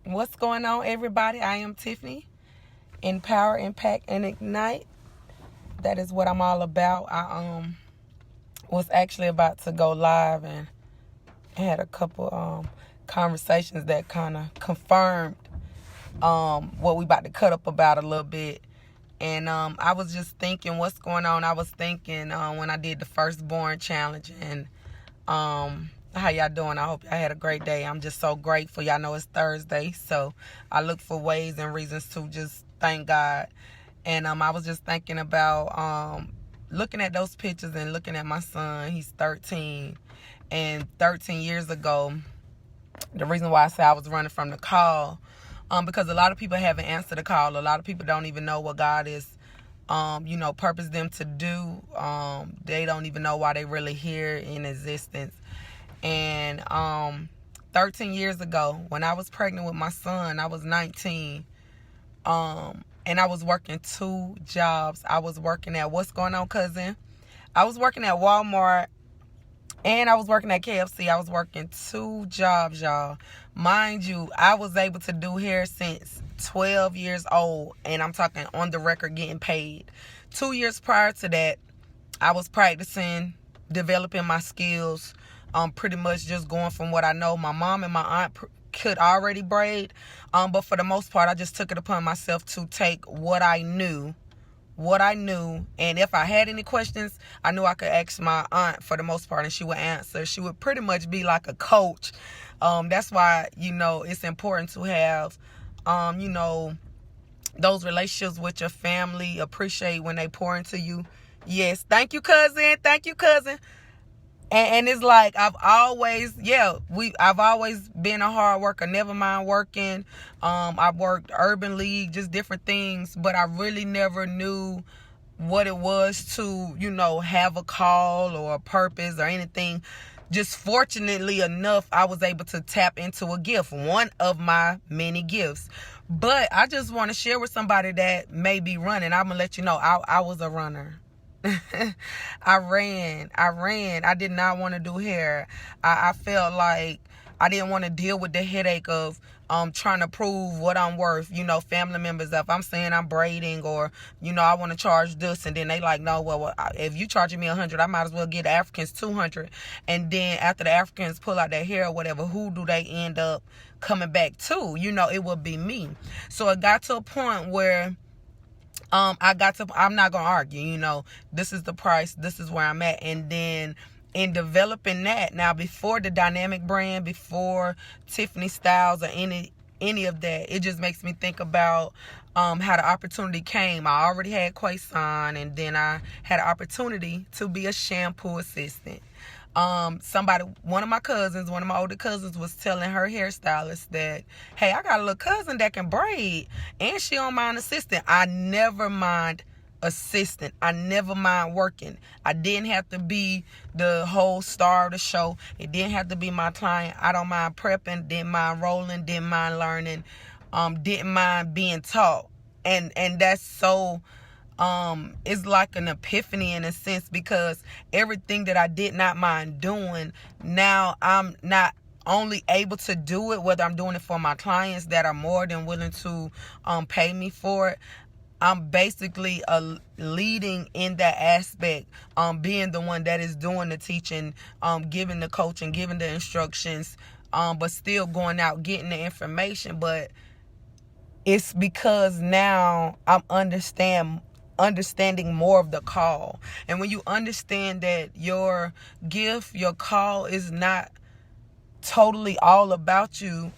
What's going on, everybody? I am Tiffany. Empower, impact, and ignite. That is what I'm all about. I was actually about to go live and had a couple conversations that kind of confirmed what we about to cut up about a little bit. And I was just thinking, what's going on? I was thinking when I did the firstborn challenge and how y'all doing? I hope y'all had a great day. I'm just so grateful. Y'all know it's Thursday, so I look for ways and reasons to just thank God. And I was just thinking about looking at those pictures and looking at my son. He's 13, and 13 years ago, the reason why I say I was running from the call, because a lot of people haven't answered the call. A lot of people don't even know what God is purpose them to do. They don't even know why they really here in existence. And 13 years ago, when I was pregnant with my son, I was 19. And I was working 2 jobs. I was working at What's Going On, Cousin? I was working at Walmart, and I was working at KFC. I was working 2 jobs, y'all. Mind you, I was able to do hair since 12 years old, and I'm talking on the record getting paid. 2 years prior to that, I was practicing, developing my skills, pretty much just going from what I know. My mom and my aunt could already braid, but for the most part, I just took it upon myself to take what I knew, and if I had any questions, I knew I could ask my aunt for the most part, and she would answer. She would pretty much be like a coach. That's why, it's important to have, those relationships with your family. Appreciate when they pour into you. Yes, thank you, cousin. Thank you, cousin. And it's like I've always been a hard worker. Never mind working. I've worked Urban League, just different things, but I really never knew what it was to, have a call or a purpose or anything. Just fortunately enough, I was able to tap into a gift, one of my many gifts. But I just want to share with somebody that may be running. I'm gonna let you know I was a runner. I ran. I did not want to do hair. I felt like I didn't want to deal with the headache of trying to prove what I'm worth. Family members, if I'm saying I'm braiding or, I want to charge this, and then they like, no, well, if you charging me $100, I might as well get the Africans $200. And then after the Africans pull out their hair or whatever, who do they end up coming back to? It would be me. So it got to a point where I'm not going to argue, this is the price, this is where I'm at. And then in developing that, now before the Dynamic brand, before Tiffany Styles or any of that, it just makes me think about how the opportunity came. I already had Quaison, and then I had an opportunity to be a shampoo assistant. One of my older cousins was telling her hairstylist that, hey, I got a little cousin that can braid and she don't mind assistant. I never mind assistant. I never mind working. I didn't have to be the whole star of the show. It didn't have to be my client. I don't mind prepping, didn't mind rolling, didn't mind learning, didn't mind being taught. And that's so it's like an epiphany in a sense, because everything that I did not mind doing, now I'm not only able to do it, whether I'm doing it for my clients that are more than willing to pay me for it. I'm basically leading in that aspect, being the one that is doing the teaching, giving the coaching, giving the instructions, but still going out getting the information. But it's because now I'm understanding more of the call. And when you understand that your gift, your call is not totally all about you,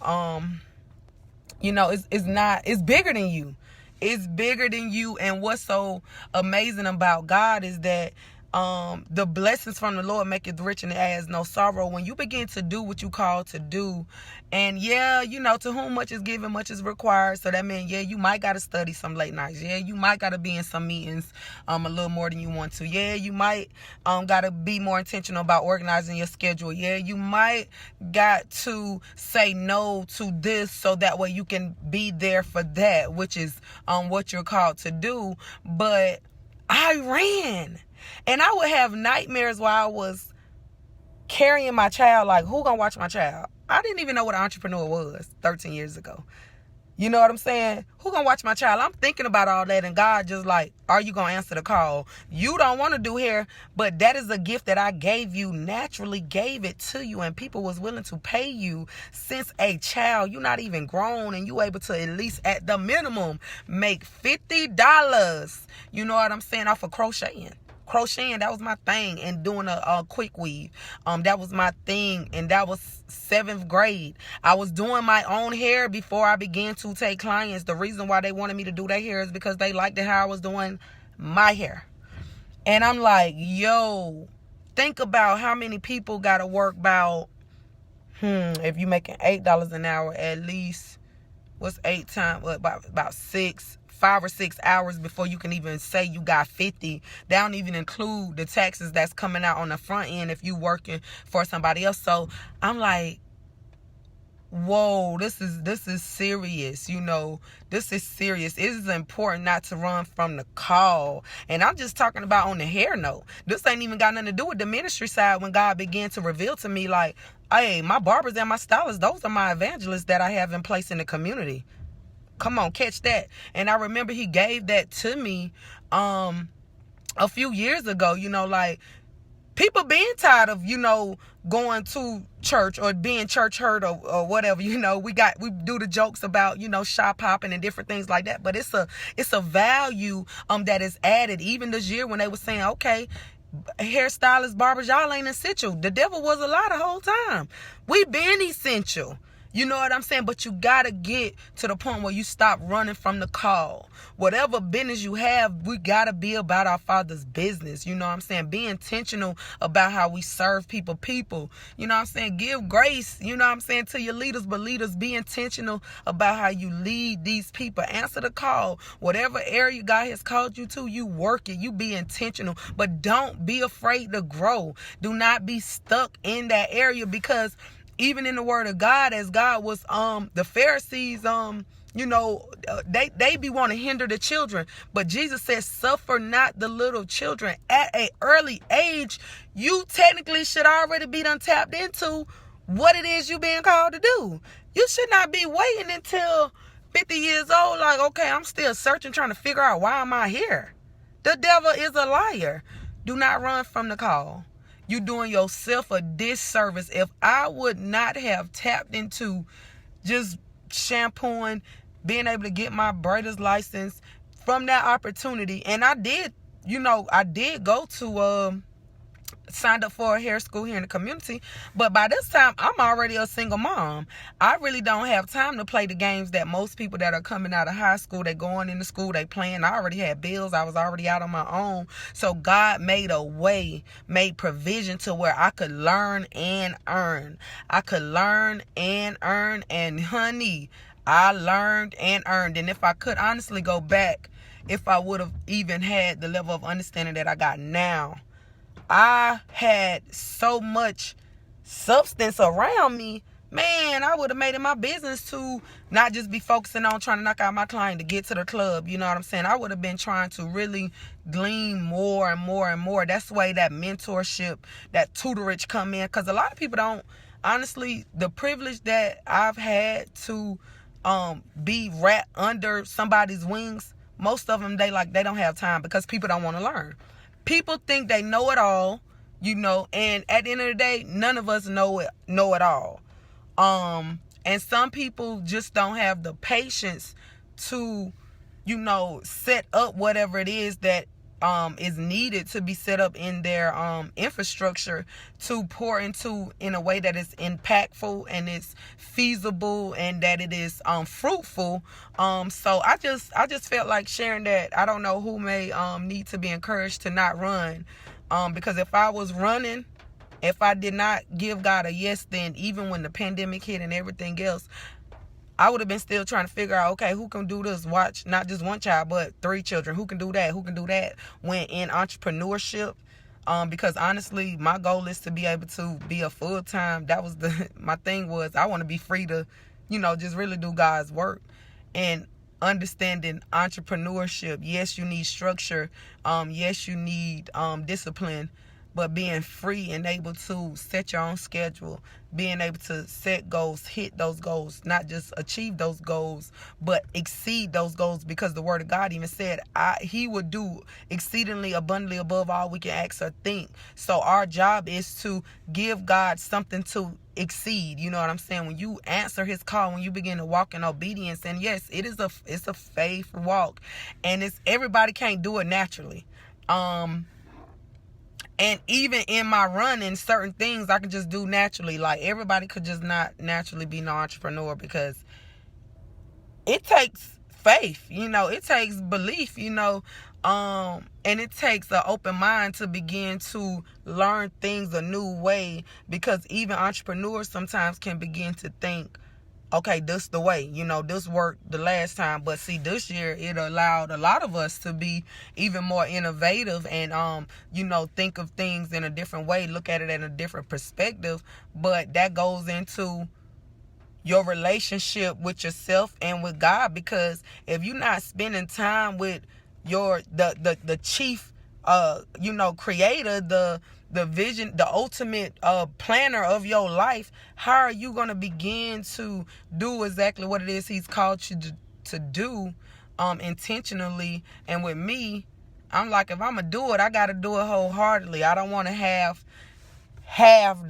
it's bigger than you. It's bigger than you. And what's so amazing about God is that the blessings from the Lord make it rich and it adds no sorrow. When you begin to do what you call to do, and to whom much is given, much is required. So that means, you might got to study some late nights. You might got to be in some meetings a little more than you want to. You might got to be more intentional about organizing your schedule. You might got to say no to this so that way you can be there for that, which is what you're called to do. But I ran. And I would have nightmares while I was carrying my child, like, who gonna watch my child? I didn't even know what an entrepreneur was 13 years ago. You know what I'm saying? Who gonna watch my child? I'm thinking about all that, and God just like, are you gonna answer the call? You don't want to do hair, but that is a gift that I gave you, naturally gave it to you, and people was willing to pay you since a child. You're not even grown, and you able to at least at the minimum make $50. You know what I'm saying? Off of crocheting, that was my thing, and doing a quick weave, that was my thing, and that was 7th grade. I was doing my own hair before I began to take clients. The reason why they wanted me to do their hair is because they liked how I was doing my hair. And I'm like, yo, think about how many people gotta work about, if you making $8 an hour, at least, what's 8 times, about 5 or 6 hours before you can even say you got 50. They don't even include the taxes that's coming out on the front end if you working for somebody else. So I'm like, whoa, this is serious. You know, this is serious. It is important not to run from the call. And I'm just talking about on the hair note. This ain't even got nothing to do with the ministry side. When God began to reveal to me, like, hey, my barbers and my stylists, those are my evangelists that I have in place in the community. Come on, catch that. And I remember he gave that to me a few years ago. You know, like, people being tired of, you know, going to church or being church hurt or whatever. You know, we do the jokes about, you know, shop hopping and different things like that. But it's a value that is added. Even this year when they were saying, okay, hairstylists, barbers, y'all ain't essential. The devil was a lie the whole time. We been essential. You know what I'm saying? But you got to get to the point where you stop running from the call. Whatever business you have, we got to be about our Father's business. You know what I'm saying? Be intentional about how we serve people. You know what I'm saying? Give grace, you know what I'm saying, to your leaders. But leaders, be intentional about how you lead these people. Answer the call. Whatever area God has called you to, you work it. You be intentional. But don't be afraid to grow. Do not be stuck in that area, because even in the word of God, as God was, the Pharisees, you know, they be want to hinder the children. But Jesus says, suffer not the little children. At an early age, you technically should already be done tapped into what it is you being called to do. You should not be waiting until 50 years old, like, okay, I'm still searching, trying to figure out why am I here. The devil is a liar. Do not run from the call. You're doing yourself a disservice. If I would not have tapped into just shampooing, being able to get my braider's license from that opportunity, and I did, you know, I did go to signed up for a hair school here in the community, but by this time I'm already a single mom. I really don't have time to play the games that most people that are coming out of high school, they going into school, they playing. I already had bills. I was already out on my own. So God made a way, made provision to where I could learn and earn. I could learn and earn, and honey, I learned and earned. And if I could honestly go back, if I would have even had the level of understanding that I got now, I had so much substance around me, man, I would have made it my business to not just be focusing on trying to knock out my client to get to the club. You know what I'm saying? I would have been trying to really glean more and more and more. That's the way that mentorship, that tutorage come in. Because a lot of people don't, honestly, the privilege that I've had to be wrapped under somebody's wings, most of them, they don't have time because people don't want to learn. People think they know it all, you know, and at the end of the day, none of us know it all. And some people just don't have the patience to, you know, set up whatever it is that is needed to be set up in their infrastructure to pour into in a way that is impactful and it's feasible and that it is fruitful. So I just felt like sharing that. I don't know who may need to be encouraged to not run, because if I was running, if I did not give God a yes, then even when the pandemic hit and everything else, I would have been still trying to figure out, okay, who can do this? Watch not just one child, but 3 children. Who can do that? Who can do that? When in entrepreneurship, because honestly, my goal is to be able to be a full-time. That was my thing was I want to be free to, you know, just really do God's work. And understanding entrepreneurship, yes, you need structure. Yes, you need discipline. but being free and able to set your own schedule, being able to set goals, hit those goals, not just achieve those goals, but exceed those goals, because the word of God even said he would do exceedingly abundantly above all we can ask or think. So our job is to give God something to exceed. You know what I'm saying? When you answer his call, when you begin to walk in obedience, and yes, it's a faith walk, and everybody can't do it naturally. And even in my running, certain things I can just do naturally. Like, everybody could just not naturally be an entrepreneur, because it takes faith, it takes belief, and it takes an open mind to begin to learn things a new way, because even entrepreneurs sometimes can begin to think, okay, this the way, this worked the last time. But see, this year it allowed a lot of us to be even more innovative and, think of things in a different way, look at it in a different perspective. But that goes into your relationship with yourself and with God, because if you're not spending time with the chief, creator, the vision, the ultimate planner of your life, how are you going to begin to do exactly what it is he's called you to do intentionally? And with me, I'm like, if I'm going to do it, I got to do it wholeheartedly. I don't want to half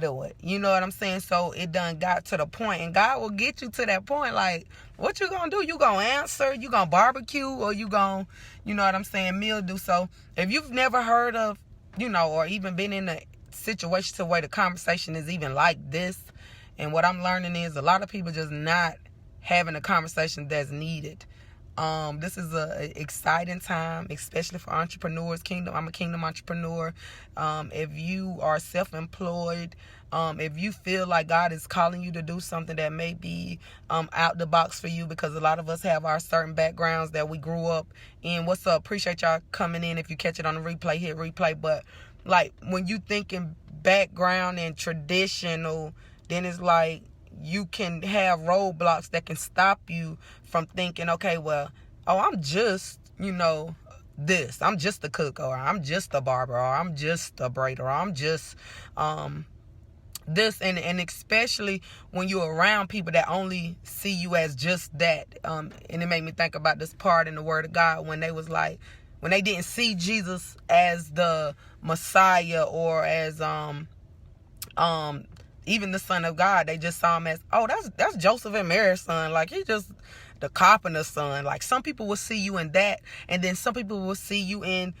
do it. You know what I'm saying? So it done got to the point, and God will get you to that point. Like, what you gonna do? You gonna answer? You gonna barbecue? Or you gonna, meal do? So if you've never heard of, or even been in a situation to where the conversation is even like this, and what I'm learning is a lot of people just not having a conversation that's needed. This is a exciting time, especially for entrepreneurs. I'm a kingdom entrepreneur. If you are self-employed, if you feel like God is calling you to do something that may be out the box for you, because a lot of us have our certain backgrounds that we grew up in. What's up? Appreciate y'all coming in. If you catch it on the replay, hit replay. But like, when you thinking background and traditional, then it's like you can have roadblocks that can stop you from thinking, okay, well, I'm just, this. I'm just a cook, or I'm just a barber, or I'm just a braider, or I'm just this. And especially when you're around people that only see you as just that. And it made me think about this part in the Word of God when they didn't see Jesus as the Messiah, or as even the Son of God. They just saw him as, that's Joseph and Mary's son. Like, he just the carpenter's son. Like, some people will see you in that, and then some people will see you in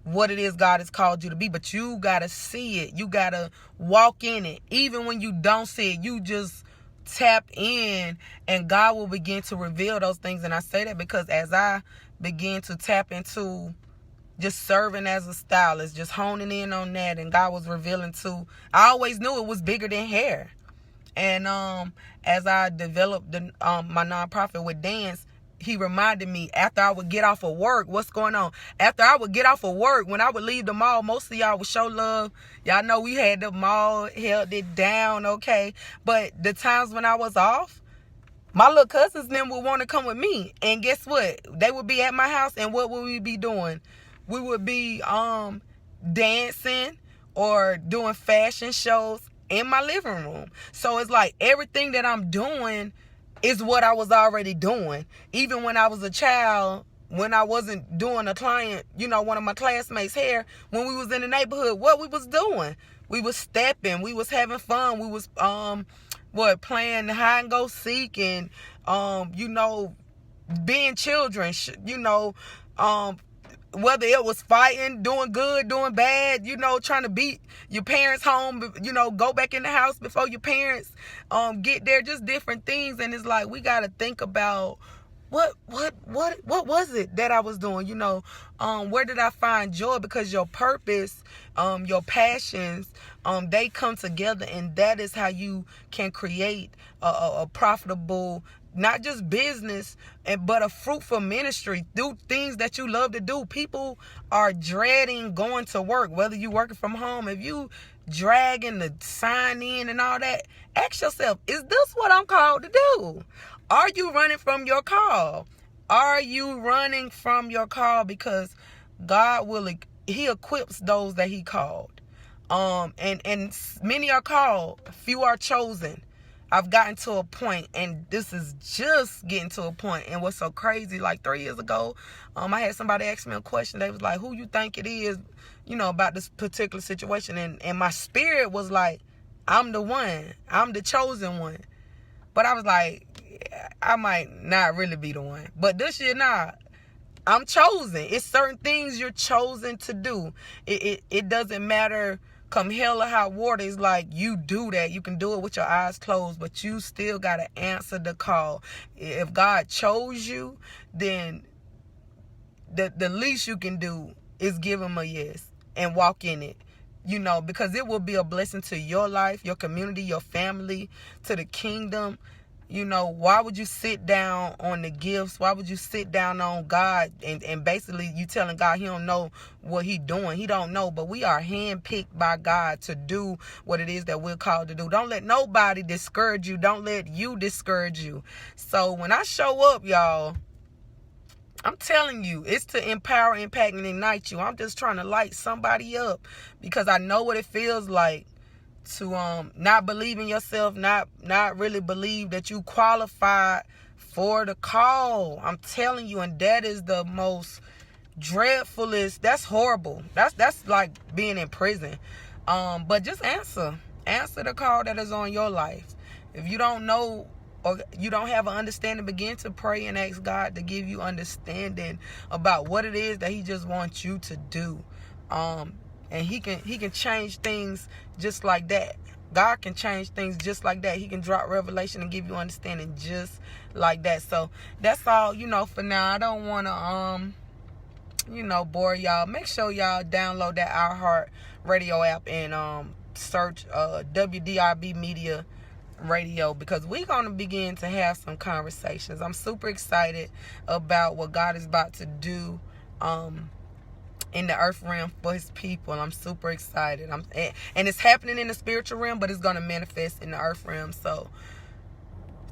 what it is God has called you to be. But you gotta see it. You gotta walk in it. Even when you don't see it, you just tap in, and God will begin to reveal those things. And I say that because as I begin to tap into just serving as a stylist, just honing in on that, and God was revealing I always knew it was bigger than hair. And as I developed my nonprofit with dance, he reminded me, after I would get off of work, what's going on? After I would get off of work, when I would leave the mall, most of y'all would show love. Y'all know we had the mall, held it down, okay? But the times when I was off, my little cousins then would want to come with me. And guess what? They would be at my house, and what would we be doing? We would be dancing or doing fashion shows in my living room. So it's like everything that I'm doing is what I was already doing. Even when I was a child, when I wasn't doing a client, one of my classmates' hair, when we was in the neighborhood, what we was doing? We was stepping, we was having fun, we was playing hide and go seek, and being children, whether it was fighting, doing good, doing bad, trying to beat your parents home, go back in the house before your parents get there, just different things. And it's like, we got to think about what was it that I was doing? Where did I find joy? Because your purpose, your passions, they come together, and that is how you can create a profitable, not just business, but a fruitful ministry. Do things that you love to do. People are dreading going to work, whether you're working from home. If you dragging the sign in and all that, ask yourself, is this what I'm called to do? Are you running from your call? Are you running from your call? Because God he equips those that he called. And many are called, few are chosen. I've gotten to a point, and this is just getting to a point. And what's so crazy, like 3 years ago, I had somebody ask me a question. They was like, who you think it is, about this particular situation? And my spirit was like, I'm the one. I'm the chosen one. But I was like, I might not really be the one. But this year, nah, I'm chosen. It's certain things you're chosen to do. It doesn't matter. Come hell or high water, it's like you do that. You can do it with your eyes closed, but you still got to answer the call. If God chose you, then the least you can do is give him a yes and walk in it. Because it will be a blessing to your life, your community, your family, to the kingdom. Why would you sit down on the gifts? Why would you sit down on God and basically you telling God he don't know what he doing? He don't know, but we are handpicked by God to do what it is that we're called to do. Don't let nobody discourage you. Don't let you discourage you. So when I show up, y'all, I'm telling you, it's to empower, impact, and ignite you. I'm just trying to light somebody up because I know what it feels like to not believe in yourself, not really believe that you qualified for the call. I'm telling you, and that is the most dreadfulest. That's horrible. That's like being in prison. But just answer the call that is on your life. If you don't know or you don't have an understanding, begin to pray and ask God to give you understanding about what it is that he just wants you to do. And he can change things just like that. God can change things just like that. He can drop revelation and give you understanding just like that. So that's all, for now. I don't want to, bore y'all. Make sure y'all download that iHeart Radio app and search WDRB Media Radio, because we're going to begin to have some conversations. I'm super excited about what God is about to do in the earth realm for his people. I'm super excited. And it's happening in the spiritual realm, but it's going to manifest in the earth realm. So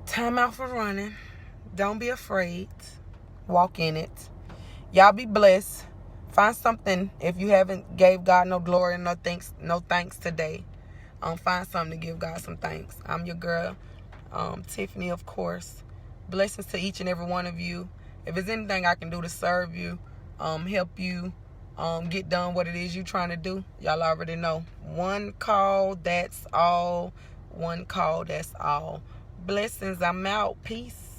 time out for running. Don't be afraid. Walk in it. Y'all be blessed. Find something. If you haven't gave God no glory and no thanks today, find something to give God some thanks. I'm your girl, Tiffany, of course. Blessings to each and every one of you. If there's anything I can do to serve you, help you get done what it is you're trying to do, y'all already know. One call, that's all. One call, that's all. Blessings. I'm out. Peace.